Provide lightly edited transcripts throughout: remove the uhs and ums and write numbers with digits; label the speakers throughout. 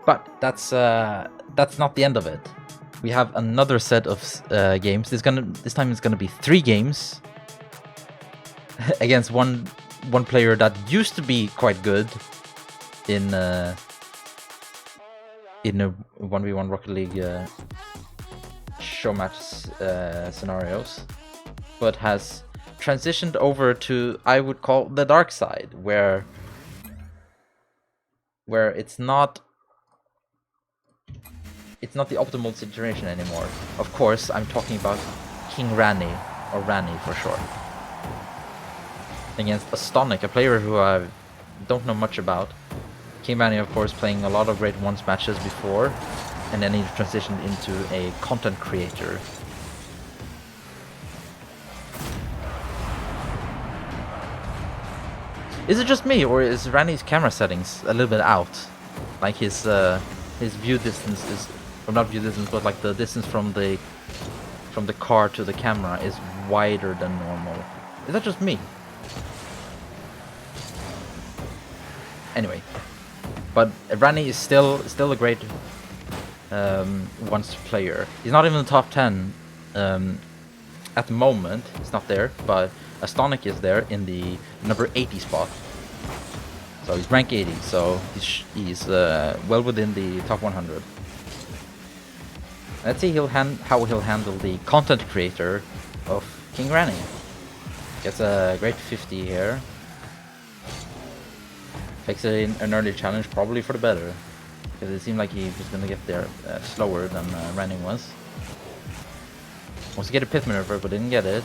Speaker 1: But that's not the end of it. We have another set of games. This time it's gonna be 3 games against one player that used to be quite good in a 1v1 Rocket League show match scenarios, but has transitioned over to, I would call, the dark side, where it's not the optimal situation anymore. Of course, I'm talking about King Ranny, or Ranny for short, against Astonic, a player who I don't know much about. King Ranny, of course, playing a lot of Great Ones matches before, and then he transitioned into a content creator. Is it just me, or is Ranny's camera settings a little bit out? Like his view distance is, or not view distance, but like the distance from the car to the camera is wider than normal. Is that just me? Anyway, but Ranny is still a great ones player. He's not even in the top 10 at the moment. He's not there, but Astonic is there in the number 80 spot. So he's rank 80, so he's well within the top 100. Let's see how he'll handle the content creator of King Ranny. Gets a great 50 here. Takes an early challenge, probably for the better, because it seemed like he was going to get there slower than Ranny was. Wants to get a pit maneuver, but didn't get it.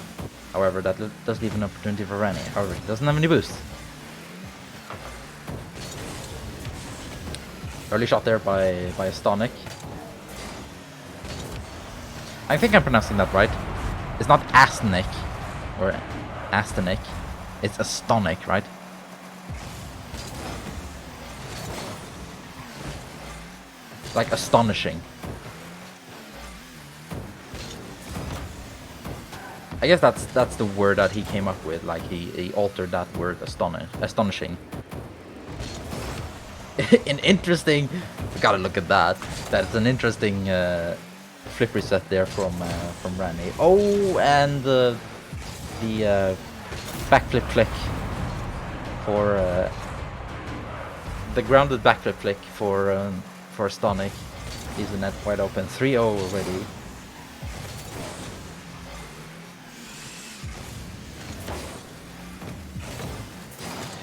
Speaker 1: However, that does leave an opportunity for Ranny. However, he doesn't have any boost. Early shot there by Astonic. I think I'm pronouncing that right. It's not Astonic or Astonic. It's Astonic, right? Like astonishing. I guess that's the word that he came up with. Like he altered that word, astonishing. An interesting. I gotta look at that. That's an interesting flip reset there from Ranny. Oh, and the backflip flick for the grounded backflip flick for Astonic. Leaves the net wide open. 3-0 already.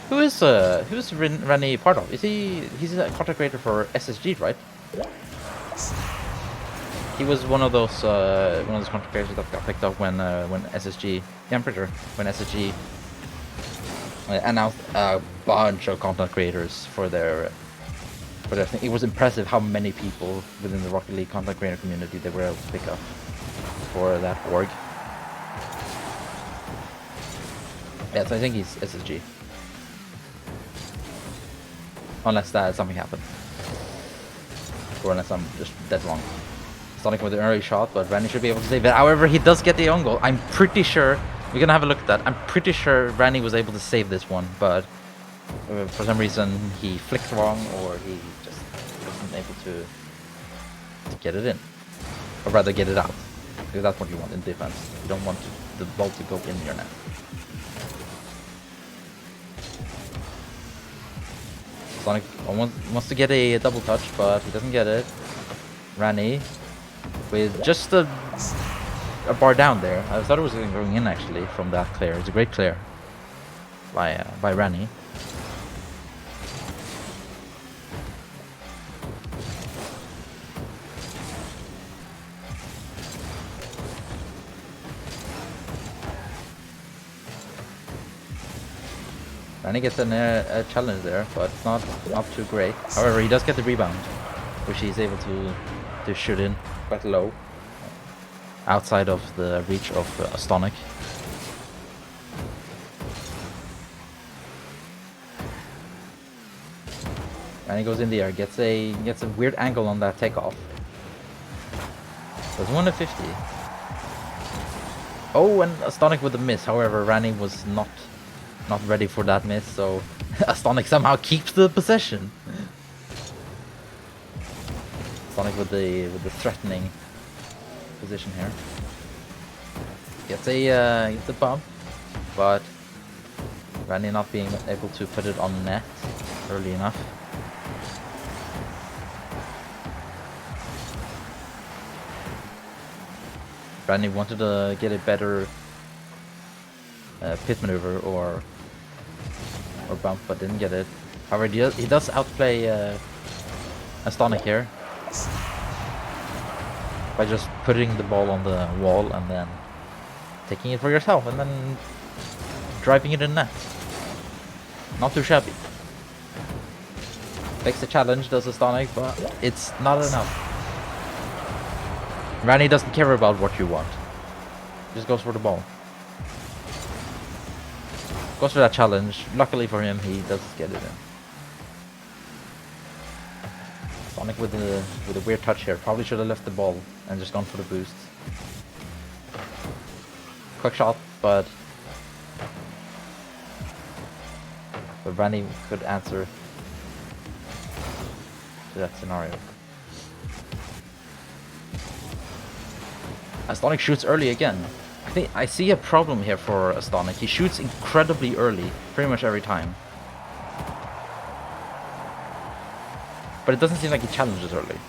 Speaker 1: Who's Ranny part of? He's a content creator for SSG, right? He was one of those content creators that got picked up when SSG. Yeah, I'm pretty sure when SSG announced a bunch of content creators for their thing. It was impressive how many people within the Rocket League content creator community they were able to pick up for that org. Yeah, so I think he's SSG. Unless something happened. Or unless I'm just dead wrong. Astonic with an early shot, but Ranny should be able to save it. However, he does get the own goal. I'm pretty sure, we're gonna have a look at that. I'm pretty sure Ranny was able to save this one, but for some reason he flicked wrong, or he just wasn't able to get it in. Or rather get it out. Because that's what you want in defense. You don't want the ball to go in your net. Astonic wants to get a double touch, but he doesn't get it. Ranny with just a bar down there. I thought it was going in actually from that clear. It's a great clear by Ranny. Ranny gets a challenge there, but it's not too great. However, he does get the rebound, which he's able to shoot in quite low, outside of the reach of Astonic. Ranny goes in the air, gets a weird angle on that takeoff. There's 1 to 50. Oh, and Astonic with a miss. However, Ranny was not ready for that miss, so Astonic somehow keeps the possession. Sonic with the threatening position here. Gets a bump, but Ranny not being able to put it on net early enough. Ranny wanted to get a better pit maneuver or bump, but didn't get it. However, he does outplay Astonic here by just putting the ball on the wall and then taking it for yourself and then driving it in net. Not too shabby. Takes the challenge, does Astonic, but it's not enough. Ranny doesn't care about what you want. Just goes for the ball. Goes for that challenge. Luckily for him, he does get it in. Sonic with a weird touch here. Probably should have left the ball and just gone for the boost. Quick shot, but Ranny could answer to that scenario. Astonic shoots early again. I think I see a problem here for Astonic. He shoots incredibly early, pretty much every time. But it doesn't seem like he challenges early.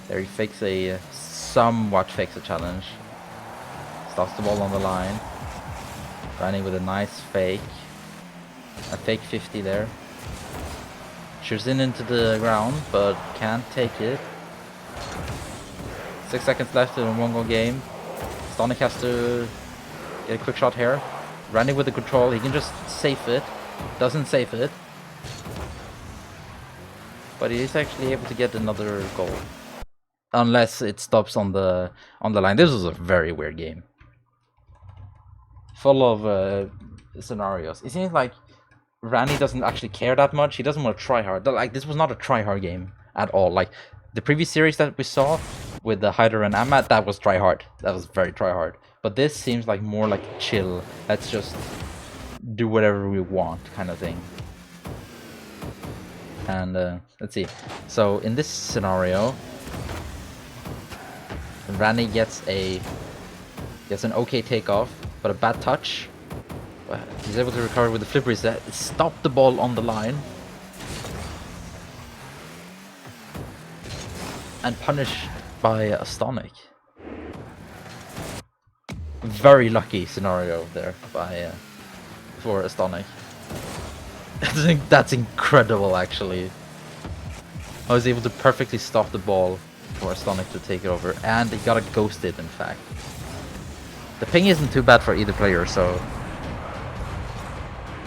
Speaker 1: There he fakes somewhat fakes a challenge. Stops the ball on the line. Ranny with a nice fake. A fake 50 there. Shoots into the ground, but can't take it. 6 seconds left in a 1-goal game. Astonic has to get a quick shot here. Ranny with the control, he can just save it. Doesn't save it. But he is actually able to get another goal. Unless it stops on the line. This was a very weird game. Full of scenarios. It seems like Ranny doesn't actually care that much. He doesn't want to try hard. Like, this was not a try hard game at all. Like the previous series that we saw with the Hyder and Amat, that was try hard. That was very try hard. But this seems like more like chill. Let's just do whatever we want kind of thing. And let's see. So in this scenario, Ranny gets an okay takeoff, but a bad touch. He's able to recover with the flip reset. Stop the ball on the line. And punished by Astonic. Very lucky scenario there for Astonic. I think that's incredible actually. I was able to perfectly stop the ball for Astonic to take it over, and he got a ghosted in fact. The ping isn't too bad for either player, so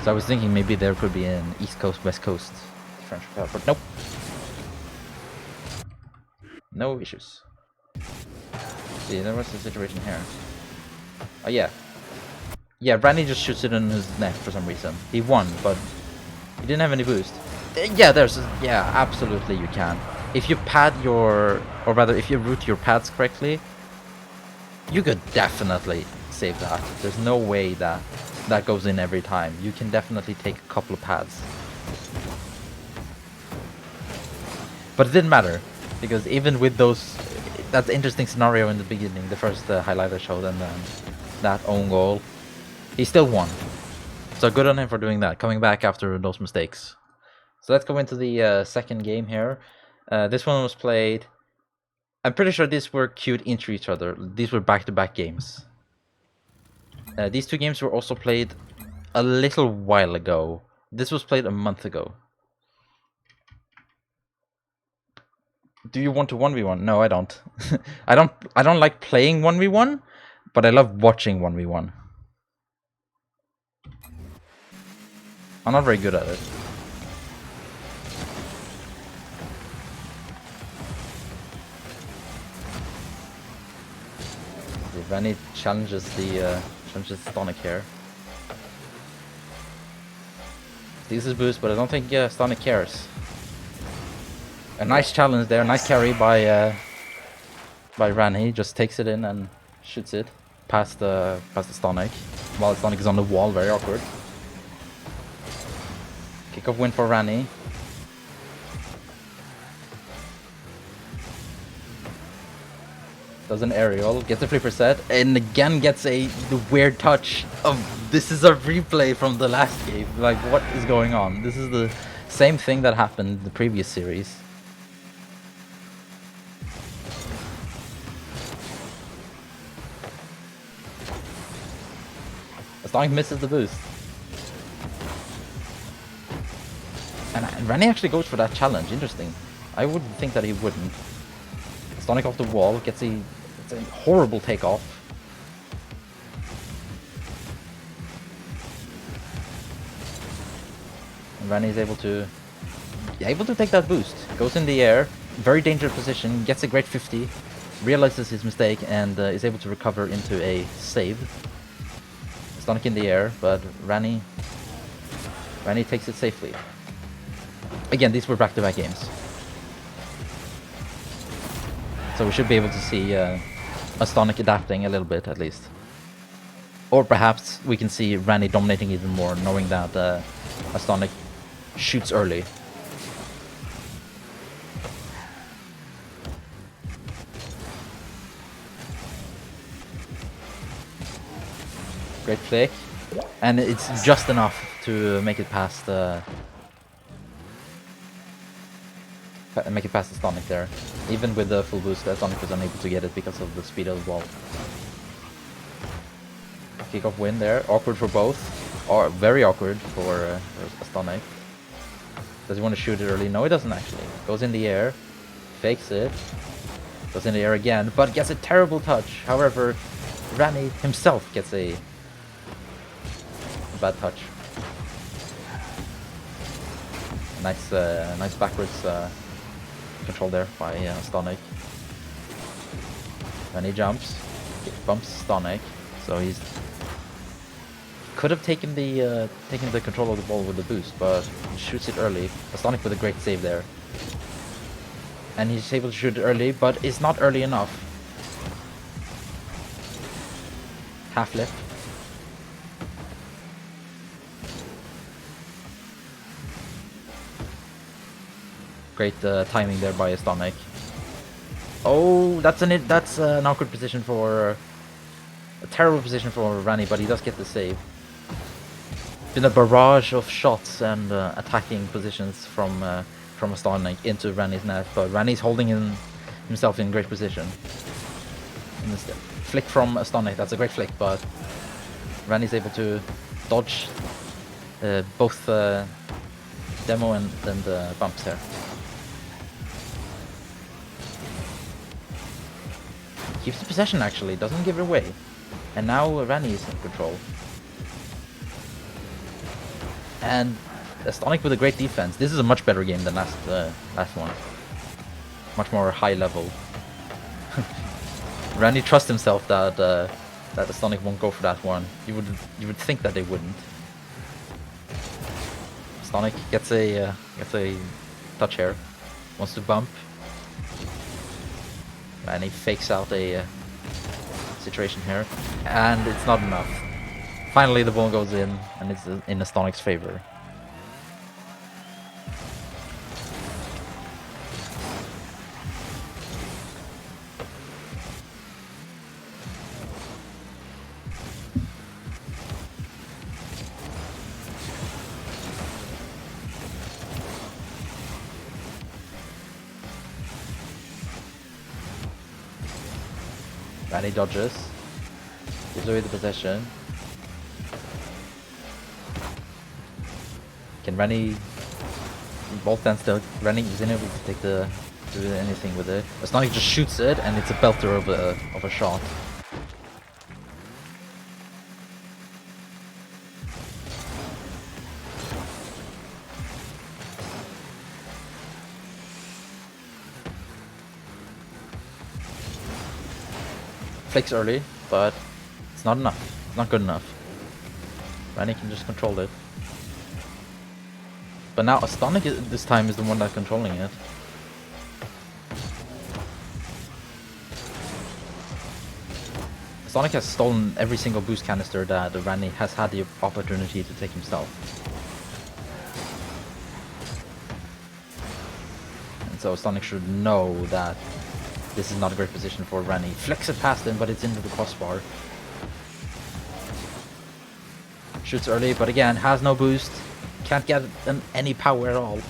Speaker 1: I was thinking maybe there could be an East Coast, West Coast differential, but nope. No issues. See, there was the situation here. Oh yeah. Yeah, Ranny just shoots it in his net for some reason. He won, but he didn't have any boost. Yeah, yeah, absolutely you can. If you pad or rather, if you route your pads correctly, you could definitely save that. There's no way that goes in every time. You can definitely take a couple of pads. But it didn't matter, because even with those, that interesting scenario in the beginning, the first highlight I showed, and then that own goal, he still won. So good on him for doing that, coming back after those mistakes. So let's go into the second game here. This one was played, I'm pretty sure these were queued into each other. These were back-to-back games. These two games were also played a little while ago. This was played a month ago. Do you want to 1v1? No, I don't. I don't like playing 1v1, but I love watching 1v1. I'm not very good at it. Ranny challenges Astonic here. This is boost, but I don't think Astonic cares. A nice challenge there, nice carry by Ranny. Just takes it in and shoots it past Astonic, while Astonic is on the wall. Very awkward. Kickoff win for Ranny. Does an aerial, gets a flipper set, and again gets the weird touch of this is a replay from the last game. Like, what is going on? This is the same thing that happened in the previous series. Astonic misses the boost. And Ranny actually goes for that challenge. Interesting. I wouldn't think that he wouldn't. Astonic off the wall, gets a horrible takeoff. And Ranny is able to take that boost. Goes in the air, very dangerous position, gets a great 50, realizes his mistake, and is able to recover into a save. Astonic in the air, but Ranny takes it safely. Again, these were back-to-back games. So we should be able to see Astonic adapting a little bit, at least. Or perhaps we can see Ranny dominating even more, knowing that Astonic shoots early. Great flick. And it's just enough to make it past Astonic there. Even with the full boost, Astonic was unable to get it because of the speed of the ball. Kickoff win there. Awkward for both. Or very awkward for Astonic. Does he want to shoot it early? No, he doesn't actually. Goes in the air. Fakes it. Goes in the air again, but gets a terrible touch. However, Ranny himself gets a bad touch. Nice backwards control there by Astonic. Then he jumps, bumps Astonic, so he's could have taken the control of the ball with the boost, but he shoots it early. Astonic with a great save there, and he's able to shoot it early, but it's not early enough. Half left. Great timing there by Astonic. Oh, that's an awkward position for a terrible position for Ranny, but he does get the save. Been a barrage of shots and attacking positions from Astonic into Ranny's net, but Ranny's holding himself in great position. In this flick from Astonic, that's a great flick, but Ranny's able to dodge both demo and bumps here. Keeps the possession actually, doesn't give it away. And now Ranny is in control. And Astonic with a great defense. This is a much better game than last one. Much more high level. Ranny trusts himself that Astonic won't go for that one. You would think that they wouldn't. Astonic gets a touch here. Wants to bump. And he fakes out a situation here, and it's not enough. Finally the ball goes in, and it's in Astonic's favor. Ranny dodges, gives away the possession. Can Ranny ball stand still? Ranny is unable to do anything with it. Astonic just shoots it, and it's a belter of a shot. Flicks early, but it's not enough. It's not good enough. Ranny can just control it. But now Astonic this time is the one that's controlling it. Astonic has stolen every single boost canister that Ranny has had the opportunity to take himself. So Astonic should know that this is not a great position for Ranny. Flex it past him, but it's into the crossbar. Shoots early, but again, has no boost. Can't get any power at all.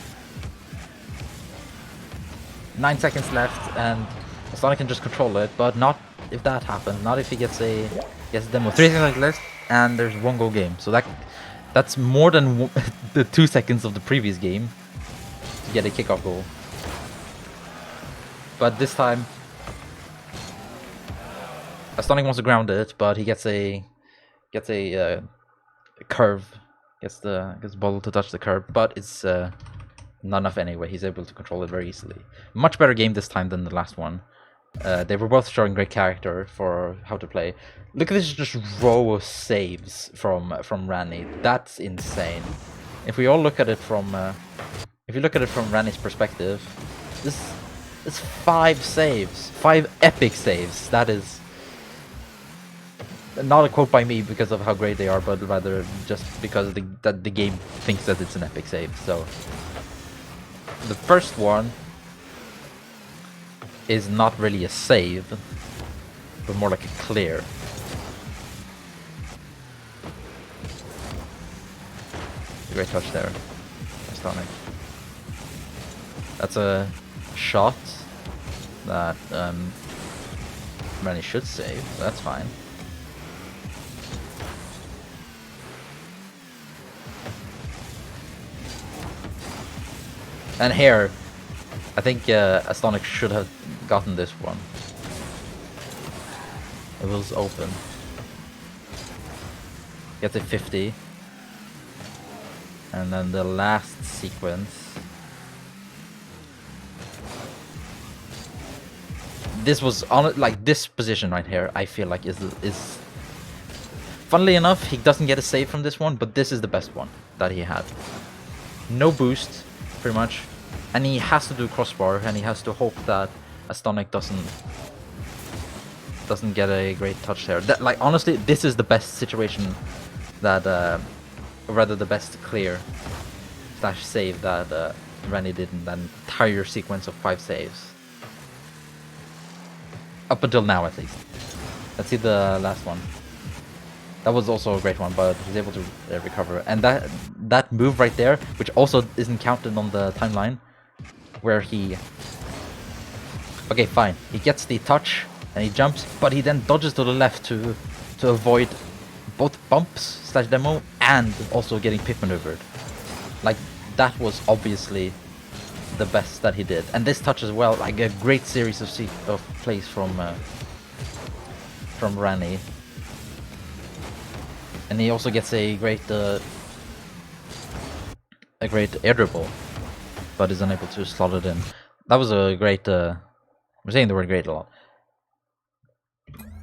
Speaker 1: 9 seconds left, and Astonic can just control it, but not if that happens. Not if he gets a demo. 3 seconds left, and there's one goal game. So that's more than the 2 seconds of the previous game to get a kickoff goal. But this time, Astonic wants to ground it, but he gets a curve, gets the ball to touch the curve, but it's not enough anyway. He's able to control it very easily. Much better game this time than the last one. They were both showing great character for how to play. Look at this just row of saves from Ranny. That's insane. If we all look at it from if you look at it from Ranny's perspective, this is 5 saves, 5 epic saves. That is not a quote by me because of how great they are, but rather just because that the game thinks that it's an epic save. So the first one is not really a save, but more like a clear. Great touch there, Astonic. That's a shot that Ranny should save, so that's fine. And here, I think Astonic should have gotten this one. It was open. Gets a 50. And then the last sequence. This was on like this position right here. I feel like is. Funnily enough, he doesn't get a save from this one, but this is the best one that he had. No boost, pretty much, and he has to do crossbar, and he has to hope that Astonic doesn't get a great touch there. That, like, honestly, this is the best situation that, rather the best clear slash save that Ranny did in that entire sequence of 5 saves. Up until now, at least. Let's see the last one. That was also a great one, but he's able to recover. And that move right there, which also isn't counted on the timeline, where he... Okay, fine. He gets the touch, and he jumps, but he then dodges to the left to avoid both bumps slash demo and also getting pit maneuvered. Like, that was obviously the best that he did. And this touch as well, like a great series of plays from Ranny. And he also gets a great air dribble, but is unable to slot it in. That was a great. I'm saying the word "great" a lot.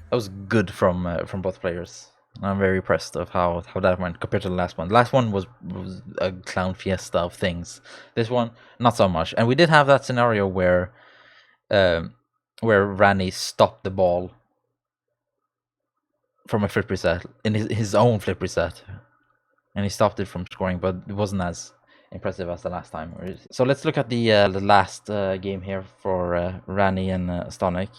Speaker 1: That was good from both players. I'm very impressed of how that went compared to the last one. The last one was a clown fiesta of things. This one, not so much. And we did have that scenario where Ranny stopped the ball from a flip reset, in his own flip reset, and he stopped it from scoring, but it wasn't as impressive as the last time. So let's look at the last game here for Ranny and Astonic.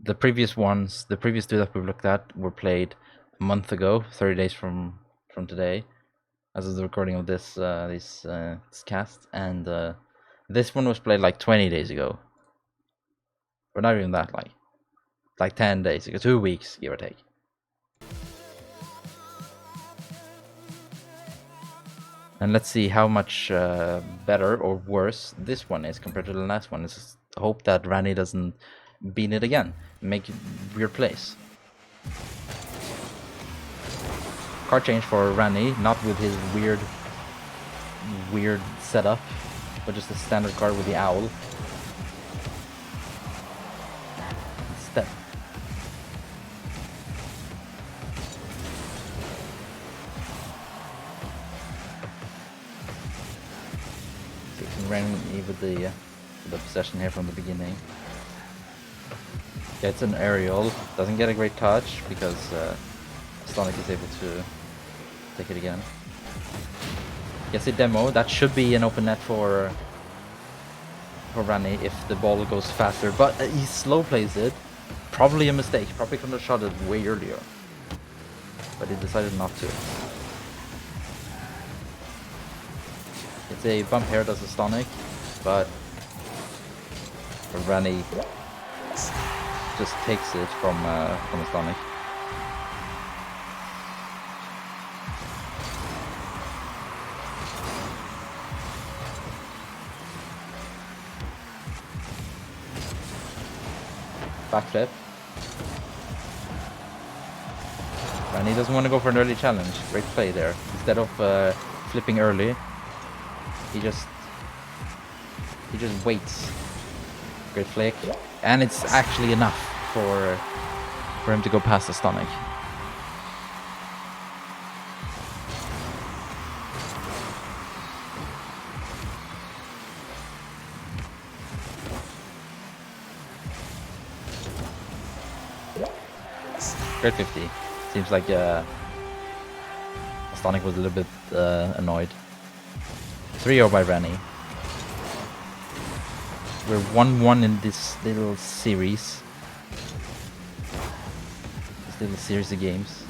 Speaker 1: The previous two that we've looked at were played a month ago, 30 days from today, as of the recording of this cast, and this one was played like 20 days ago, or not even that, like 10 days ago, 2 weeks, give or take. And let's see how much better or worse this one is compared to the last one. Let's hope that Ranny doesn't beat it again, make weird plays. Card change for Ranny, not with his weird setup, but just a standard card with the owl. Instead. Ranny with the possession here from the beginning. Gets an aerial, doesn't get a great touch because Astonic is able to take it again. Gets a demo, that should be an open net for for Ranny if the ball goes faster, but he slow plays it. Probably a mistake. Probably couldn't have shot it way earlier, but he decided not to. It's a bump here, does Astonic, but Ranny just takes it from Astonic. Backflip. Ranny doesn't want to go for an early challenge. Great play there. Instead of flipping early, he just waits. Great flick, and it's actually enough for him to go past Astonic. Great 50. Seems like Astonic was a little bit annoyed. 3-0 by Ranny. We're 1-1 in this little series. This little series of games.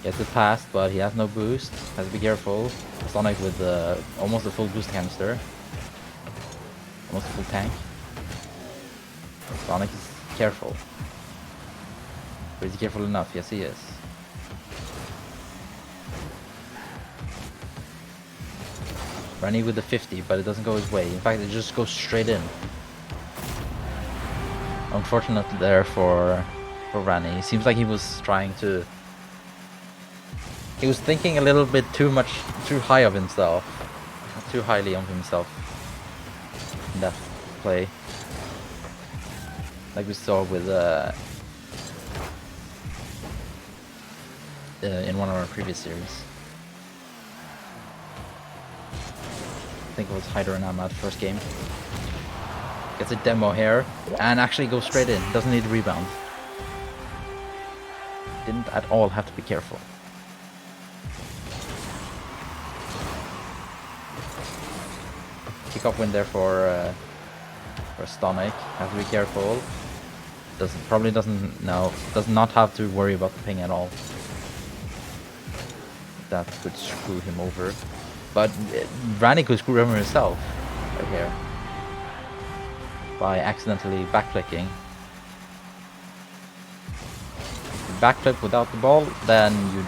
Speaker 1: Gets it past, but he has no boost. Has to be careful. Astonic with almost a full boost canister. Almost a full tank. Astonic is careful. But is he careful enough? Yes, he is. Ranny with the 50, but it doesn't go his way. In fact, it just goes straight in. Unfortunate there for Ranny. It seems like he was trying to... He was thinking a little bit too high of himself. Too highly of himself in that play. Like we saw with in one of our previous series. I think it was Hyder and Ahmad first game. Gets a demo here and actually goes straight in. Doesn't need a rebound. Didn't at all have to be careful. Kick off win there for Astonic. Have to be careful. Does not have to worry about the ping at all. That could screw him over. But Ranny could screw him himself right here by accidentally backflicking. If you backflip without the ball, then you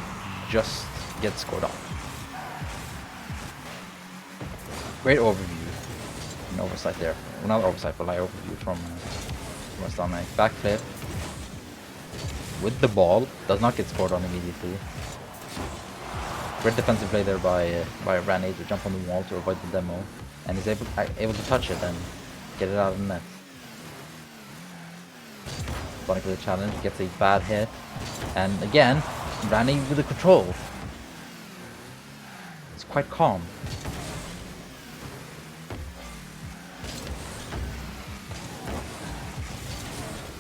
Speaker 1: just get scored off. Great overview. An oversight there. Well, not oversight, but like overview from Astonic. Backflip with the ball. Does not get scored on immediately. Great defensive play there by Ranny to jump on the wall to avoid the demo, and he's able to touch it and get it out of the net. Astonic with a challenge, gets a bad hit, and again, Ranny with the control. It's quite calm.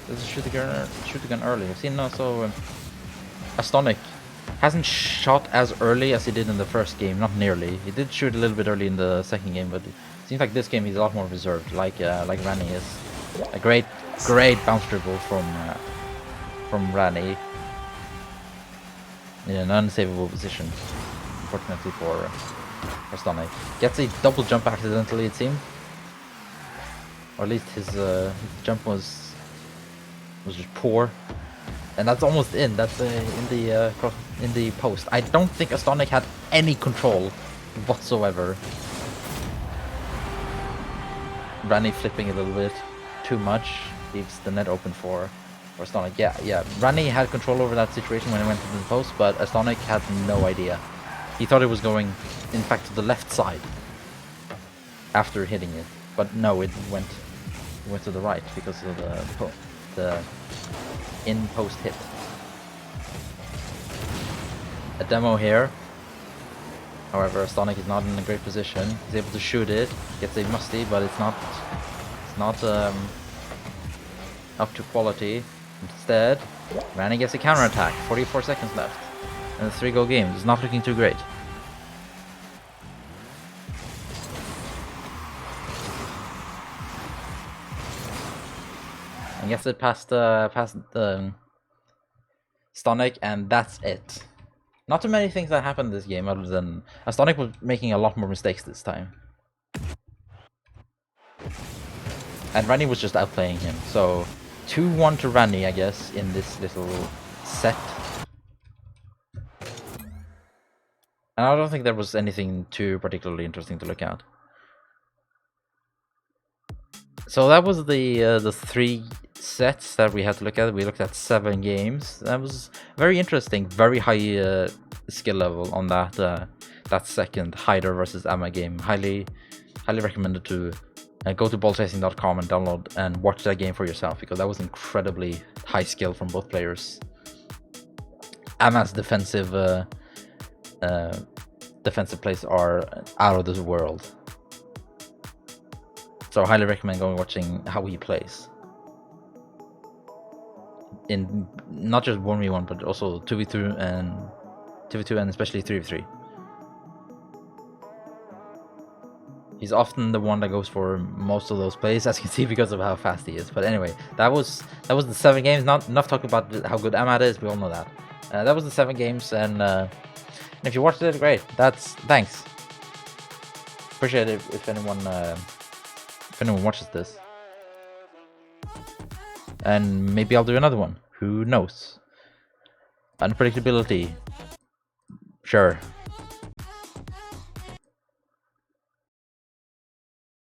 Speaker 1: Does shoot again early. I've seen also Astonic hasn't shot as early as he did in the first game, not nearly. He did shoot a little bit early in the second game, but it seems like this game he's a lot more reserved, like Ranny is. A great bounce dribble from Ranny in an unsavable position, unfortunately for Astonic. Gets a double jump accidentally, it seemed, or at least his jump was just poor. And that's almost in. That's in the post. I don't think Astonic had any control whatsoever. Ranny flipping a little bit too much leaves the net open for Astonic. Yeah. Ranny had control over that situation when it went to the post, but Astonic had no idea. He thought it was going, in fact, to the left side after hitting it, but no, it went to the right because of the in-post hit. A demo here. However, Astonic is not in a great position. He's able to shoot it. Gets a musty, but it's not up to quality. Instead, Ranny gets a counterattack. 44 seconds left. And the 3-goal game is not looking too great. gets it past Astonic, and that's it. Not too many things that happened in this game other than Astonic was making a lot more mistakes this time. And Ranny was just outplaying him. So 2-1 to Ranny, I guess, in this little set. And I don't think there was anything too particularly interesting to look at. So that was the 3 sets that we had to look at. We looked at 7 games. That was very interesting. Very high skill level on that that second Hyder versus Amma game. Highly recommended to go to ballchasing.com and download and watch that game for yourself, because that was incredibly high skill from both players. Amma's defensive plays are out of this world. So I highly recommend going watching how he plays. In not just 1v1, but also 2v2 and especially 3v3. He's often the one that goes for most of those plays, as you can see, because of how fast he is. But anyway, that was the 7 games. Not enough talking about how good Ahmad is. We all know that. That was the 7 games, and if you watched it, great. Thanks. Appreciate it if anyone watches this. And maybe I'll do another one. Who knows? Unpredictability. Sure.